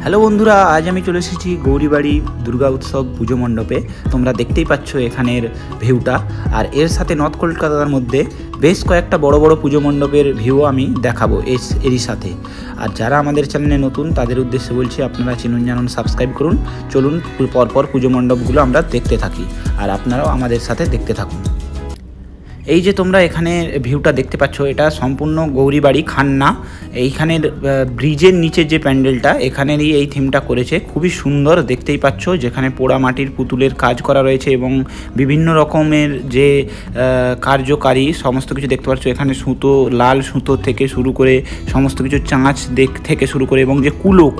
Hello বন্ধুরা, আজ আমি চলে এসেছি গৌরীবাড়ি দুর্গা উৎসব পুজো মণ্ডপে। তোমরা দেখতেই পাচ্ছ এখানের ভিউটা, আর এর সাথে নর্থ কলকাতার মধ্যে বেশ কয়েকটা বড় বড় পুজো মণ্ডপের ভিউ আমি দেখাবো এরই সাথে। আর যারা আমাদের চ্যানেলে নতুন তাদের উদ্দেশ্যে বলছি, আপনারা চিনুন জানুন, সাবস্ক্রাইব করুন। চলুন পরপর পুজো মণ্ডপগুলো আমরা দেখতে থাকি, আর আপনারাও আমাদের সাথে দেখতে থাকুন। এই যে তোমরা এখানে ভিউটা দেখতে পাচ্ছ, এটা সম্পূর্ণ গৌরীবাড়ি খান্না। এইখানের ব্রিজের নিচে যে প্যান্ডেলটা, এখানেরই এই থিমটা করেছে, খুবই সুন্দর দেখতেই পাচ্ছ। যেখানে পোড়া মাটির পুতুলের কাজ করা রয়েছে এবং বিভিন্ন রকমের যে কার্যকারী সমস্ত কিছু দেখতে পাচ্ছ। এখানে সুতো, লাল সুতো থেকে শুরু করে সমস্ত কিছু চাঁচ থেকে শুরু করে, এবং যে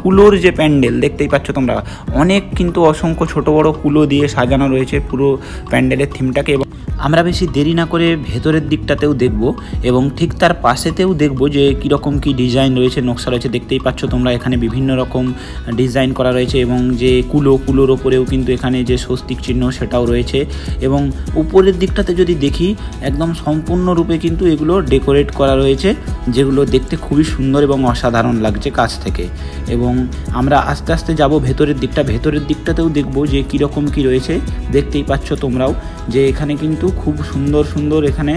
কুলোর যে প্যান্ডেল দেখতেই পাচ্ছ তোমরা, অনেক কিন্তু অসংখ্য ছোট বড় কুলো দিয়ে সাজানো রয়েছে পুরো প্যান্ডেলের থিমটাকে। এবং আমরা বেশি দেরি না করে ভেতরের দিকটাতেও দেখব, এবং ঠিক তার পাশেতেও দেখব যে কীরকম কী ডিজাইন রয়েছে, নকশা রয়েছে। দেখতেই পাচ্ছ তোমরা এখানে বিভিন্ন রকম ডিজাইন করা রয়েছে, এবং যে কুলোর ওপরেও কিন্তু এখানে যে স্বস্তিক চিহ্ন সেটাও রয়েছে। এবং উপরের দিকটাতে যদি দেখি, একদম সম্পূর্ণরূপে কিন্তু এগুলো ডেকোরেট করা রয়েছে, যেগুলো দেখতে খুবই সুন্দর এবং অসাধারণ লাগছে কাছ থেকে। এবং আমরা আস্তে আস্তে যাব ভেতরের দিকটাতেও দেখব যে কীরকম কী রয়েছে। দেখতেই পাচ্ছ তোমরাও যে এখানে কিন্তু খুব সুন্দর এখানে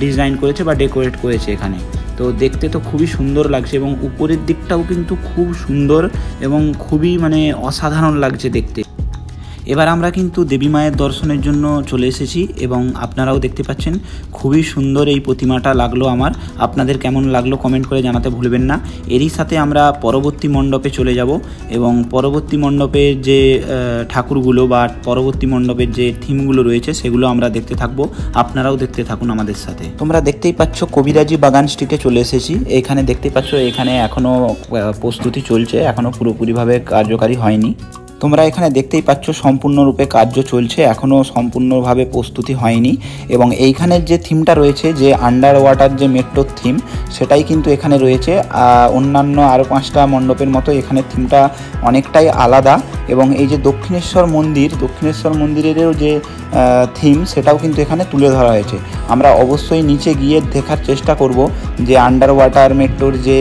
ডিজাইন করেছে বা ডেকোরেট করেছে এখানে। তো দেখতে তো খুবই সুন্দর লাগছে, এবং উপরের দিকটাও কিন্তু খুব সুন্দর এবং খুবই অসাধারণ লাগছে দেখতে। এবার আমরা কিন্তু দেবী মায়ের দর্শনের জন্য চলে এসেছি, এবং আপনারাও দেখতে পাচ্ছেন খুবই সুন্দর এই প্রতিমাটা লাগলো আমার। আপনাদের কেমন লাগলো কমেন্ট করে জানাতে ভুলবেন না। এরই সাথে আমরা পরবর্তী মণ্ডপে চলে যাব, এবং পরবর্তী মণ্ডপের যে ঠাকুরগুলো বা পরবর্তী মণ্ডপের যে থিমগুলো রয়েছে সেগুলো আমরা দেখতে থাকবো। আপনারাও দেখতে থাকুন আমাদের সাথে। তোমরা দেখতেই পাচ্ছ কবিরাজি বাগান স্ট্রিটে চলে এসেছি। এখানে দেখতে পাচ্ছ এখানে এখনও প্রস্তুতি চলছে, এখনও পুরোপুরিভাবে কার্যকারী হয়নি। তোমরা এখানে দেখতেই পাচ্ছ সম্পূর্ণরূপে কার্য চলছে, এখনও সম্পূর্ণভাবে প্রস্তুতি হয়নি। এবং এইখানের যে থিমটা রয়েছে, যে আন্ডার ওয়াটার যে মেট্রোর থিম, সেটাই কিন্তু এখানে রয়েছে। অন্যান্য আরও 5টা মণ্ডপের মতো এখানে থিমটা অনেকটাই আলাদা। এবং এই যে দক্ষিণেশ্বর মন্দিরেরও যে থিম, সেটাও কিন্তু এখানে তুলে ধরা হয়েছে। আমরা অবশ্যই নিচে গিয়ে দেখার চেষ্টা করব যে আন্ডার ওয়াটার মেট্রোর যে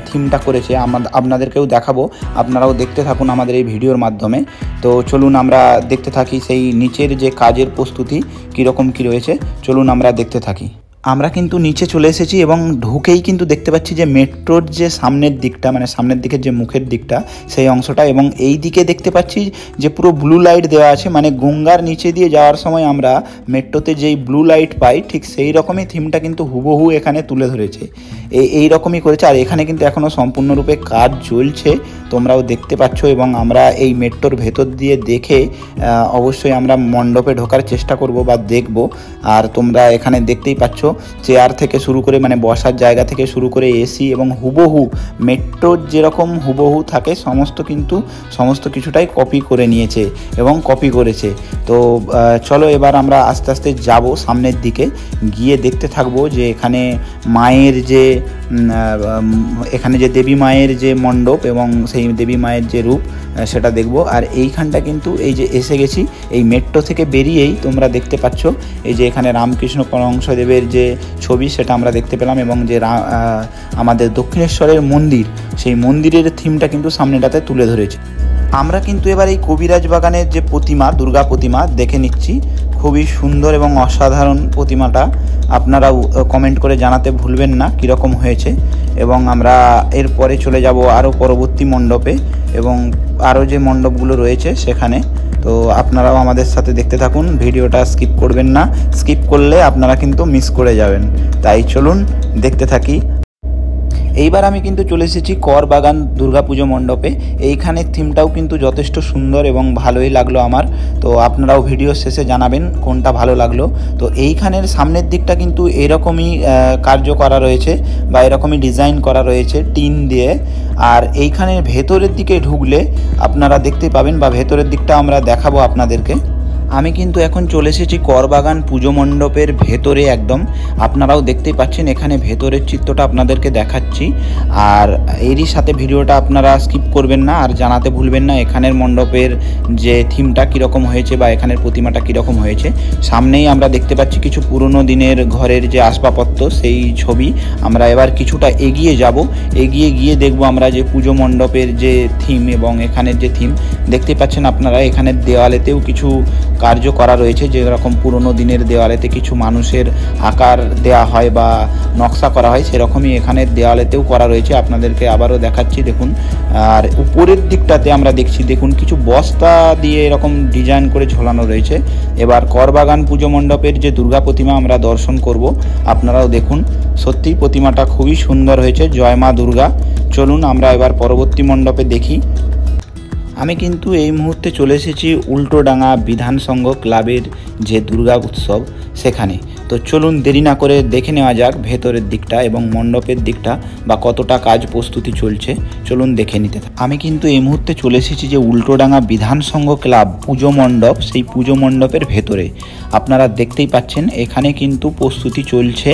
থিমটা করেছে, আপনাদেরকেও দেখাবো। আপনারাও দেখতে থাকুন আমাদের এই ভিডিওর মাধ্যমে। তো চলুন আমরা দেখতে থাকি সেই নিচের যে কাজের প্রস্তুতি কীরকম কী রয়েছে। চলুন আমরা দেখতে থাকি। আমরা কিন্তু নিচে চলে এসেছি, এবং ঢুকেই কিন্তু দেখতে পাচ্ছি যে মেট্রোর যে সামনের দিকটা, সামনের দিকের যে মুখের দিকটা, সেই অংশটা। এবং এই দিকে দেখতে পাচ্ছি যে পুরো ব্লু লাইট দেওয়া আছে, গঙ্গার নিচে দিয়ে যাওয়ার সময় আমরা মেট্রোতে যেই ব্লু লাইট পাই, ঠিক সেই রকমই থিমটা কিন্তু হুবহু এখানে তুলে ধরেছে। এই রকমই করেছে। আর এখানে কিন্তু এখনও সম্পূর্ণরূপে কাজ চলছে, তোমরাও দেখতে পাচ্ছ। এবং আমরা এই মেট্রোর ভেতর দিয়ে দেখে অবশ্যই আমরা মণ্ডপে ঢোকার চেষ্টা করব বা দেখব। আর তোমরা এখানে দেখতেই পাচ্ছ চেয়ার থেকে শুরু করে, বসার জায়গা থেকে শুরু করে এসি, এবং হুবহু মেট্রোর যেরকম হুবহু থাকে সমস্ত কিছুটাই কপি করে নিয়েছে এবং কপি করেছে। তো চলো এবার আমরা আস্তে আস্তে যাব সামনের দিকে, গিয়ে দেখতে থাকবো যে এখানে মায়ের যে দেবী মায়ের যে মণ্ডপ এবং সেই দেবী মায়ের যে রূপ, সেটা দেখব। আর এইখানটা কিন্তু এই যে এসে গেছি, এই মেট্রো থেকে বেরিয়েই তোমরা দেখতে পাচ্ছ এই যে এখানে রামকৃষ্ণ পরমহংসদেবের যে ছবি, সেটা আমরা দেখতে পেলাম। এবং যে আমাদের দক্ষিণেশ্বরের মন্দির, সেই মন্দিরের থিমটা কিন্তু সামনেটাতে তুলে ধরেছে। আমরা কিন্তু এবার এই কবিরাজ বাগানের যে প্রতিমা, দুর্গা প্রতিমা দেখে নিচ্ছি। খুবই সুন্দর এবং অসাধারণ প্রতিমাটা। আপনারাও কমেন্ট করে জানাতে ভুলবেন না কীরকম হয়েছে। এবং আমরা এরপরে চলে যাব আরও পরবর্তী মণ্ডপে, এবং আরও যে মণ্ডপগুলো রয়েছে সেখানে। তো আপনারাও আমাদের সাথে দেখতে থাকুন, ভিডিওটা স্কিপ করবেন না। স্কিপ করলে আপনারা কিন্তু মিস করে যাবেন। তাই চলুন দেখতে থাকি। এইবার আমি কিন্তু চলে এসেছি করবাগান দুর্গাপুজো মণ্ডপে। এইখানের থিমটাও কিন্তু যথেষ্ট সুন্দর এবং ভালোই লাগলো আমার। তো আপনারাও ভিডিও শেষে জানাবেন কোনটা ভালো লাগলো। তো এইখানের সামনের দিকটা কিন্তু এরকমই কার্য করা রয়েছে বা এরকমই ডিজাইন করা রয়েছে টিন দিয়ে। আর এইখানের ভেতরের দিকে ঢুকলে আপনারা দেখতে পাবেন, বা ভেতরের দিকটা আমরা দেখাবো আপনাদেরকে। আমি কিন্তু এখন চলে এসেছি করবাগান পুজো মণ্ডপের ভেতরে একদম। আপনারাও দেখতেই পাচ্ছেন এখানে ভেতরের চিত্রটা আপনাদেরকে দেখাচ্ছি। আর এরই সাথে ভিডিওটা আপনারা স্কিপ করবেন না, আর জানাতে ভুলবেন না এখানের মণ্ডপের যে থিমটা কীরকম হয়েছে বা এখানের প্রতিমাটা কীরকম হয়েছে। সামনেই আমরা দেখতে পাচ্ছি কিছু পুরনো দিনের ঘরের যে আসবাবপত্র সেই ছবি। আমরা এবার কিছুটা এগিয়ে যাব, এগিয়ে গিয়ে দেখব আমরা যে পুজো মণ্ডপের যে থিম এবং এখানের যে থিম দেখতে পাচ্ছেন আপনারা। এখানের দেওয়ালেতেও কিছু কার্য করা রয়েছে, যেরকম পুরনো দিনের দেওয়ালেতে কিছু মানুষের আকার দেয়া হয় বা নকশা করা হয়, সেরকমই এখানের দেওয়ালেতেও করা রয়েছে। আপনাদেরকে আবারও দেখাচ্ছি দেখুন। আর উপরের দিকটাতে আমরা দেখছি দেখুন কিছু বস্তা দিয়ে এরকম ডিজাইন করে ঝোলানো রয়েছে। এবার করবাগান পুজো মণ্ডপের যে দুর্গা প্রতিমা আমরা দর্শন করব, আপনারাও দেখুন। সত্যিই প্রতিমাটা খুবই সুন্দর হয়েছে। জয় মা দুর্গা। চলুন আমরা এবার পরবর্তী মণ্ডপে দেখি। আমি কিন্তু এই মুহূর্তে চলে এসেছি উল্টোডাঙ্গা বিধান সংঘ ক্লাবের যে দুর্গা উৎসব সেখানে। তো চলুন দেরি না করে দেখে নেওয়া যাক ভেতরের দিকটা এবং মণ্ডপের দিকটা বা কতটা কাজ প্রস্তুতি চলছে। চলুন দেখে নিতে। আমি কিন্তু এই মুহূর্তে চলে এসেছি যে উল্টোডাঙ্গা বিধান সংঘ ক্লাব পুজো মণ্ডপ, সেই পুজো মণ্ডপের ভেতরে। আপনারা দেখতেই পাচ্ছেন এখানে কিন্তু প্রস্তুতি চলছে।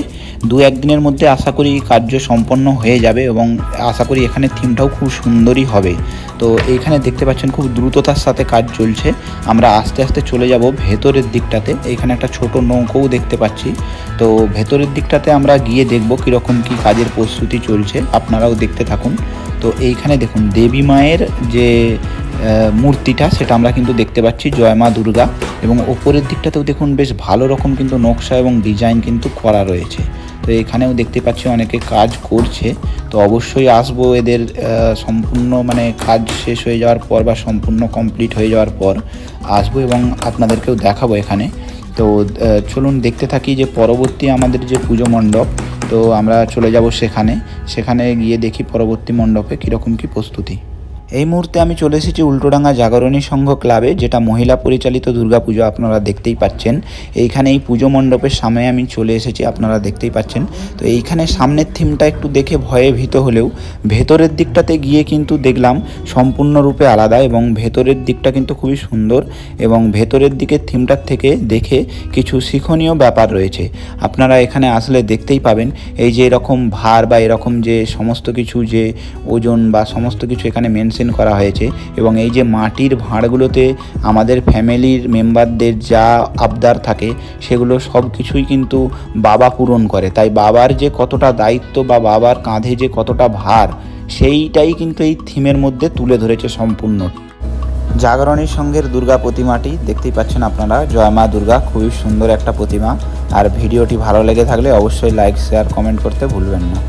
দু একদিনের মধ্যে আশা করি কার্য সম্পন্ন হয়ে যাবে এবং আশা করি এখানে থিমটাও খুব সুন্দরই হবে। তো এইখানে দেখতে পাচ্ছেন খুব দ্রুততার সাথে কাজ চলছে। আমরা আস্তে আস্তে চলে যাব ভেতরের দিকটাতে। এইখানে একটা ছোট নৌকোও দেখতে পাচ্ছি। তো ভেতরের দিকটাতে আমরা গিয়ে দেখব কীরকম কী কাজের প্রস্তুতি চলছে, আপনারাও দেখতে থাকুন। তো এইখানে দেখুন দেবী মায়ের যে মূর্তিটা সেটা আমরা কিন্তু দেখতে পাচ্ছি, জয় মা দুর্গা। এবং ওপরের দিকটাতেও দেখুন বেশ ভালো রকম কিন্তু নকশা এবং ডিজাইন কিন্তু করা রয়েছে। তো এখানেও দেখতে পাচ্ছি অনেকে কাজ করছে। তো অবশ্যই আসবো এদের সম্পূর্ণ মানে কাজ শেষ হয়ে যাওয়ার পর বা সম্পূর্ণ কমপ্লিট হয়ে যাওয়ার পর আসবো এবং আপনাদেরকেও দেখাবো এখানে। তো চলুন দেখতে থাকি যে পরবর্তী আমাদের যে পুজো মণ্ডপ, তো আমরা চলে যাব সেখানে গিয়ে দেখি পরবর্তী মণ্ডপে কীরকম কী প্রস্তুতি। এই মুহূর্তে আমি চলে এসেছি উল্টোডাঙ্গা জাগরণী সংঘ ক্লাবে, যেটা মহিলা পরিচালিত দুর্গাপুজো। আপনারা দেখতেই পাচ্ছেন এইখানে এই পুজো মণ্ডপের সামনে আমি চলে এসেছি, আপনারা দেখতেই পাচ্ছেন। তো এইখানে সামনের থিমটা একটু দেখে ভয়ে ভীত হলেও ভেতরের দিকটাতে গিয়ে কিন্তু দেখলাম সম্পূর্ণরূপে আলাদা এবং ভেতরের দিকটা কিন্তু খুবই সুন্দর। এবং ভেতরের দিকের থিমটার থেকে দেখে কিছু শিক্ষণীয় ব্যাপার রয়েছে। আপনারা এখানে আসলে দেখতেই পাবেন এই যে এরকম ভার বা এরকম যে সমস্ত কিছু যে ওজন বা সমস্ত কিছু এখানে মেনশন করা হয়েছে। এবং এই যে মাটির ভাঁড়গুলোতে আমাদের ফ্যামিলির মেম্বারদের যা আবদার থাকে সেগুলো সব কিছুই কিন্তু বাবা পূরণ করে। তাই বাবার যে কতটা দায়িত্ব বা বাবার কাঁধে যে কতটা ভার, সেইটাই কিন্তু এই থিমের মধ্যে তুলে ধরেছে সম্পূর্ণ। জাগরণী সংঘের দুর্গা প্রতিমাটি দেখতেই পাচ্ছেন আপনারা, জয় মা দুর্গা। খুবই সুন্দর একটা প্রতিমা। আর ভিডিওটি ভালো লেগে থাকলে অবশ্যই লাইক, শেয়ার, কমেন্ট করতে ভুলবেন না।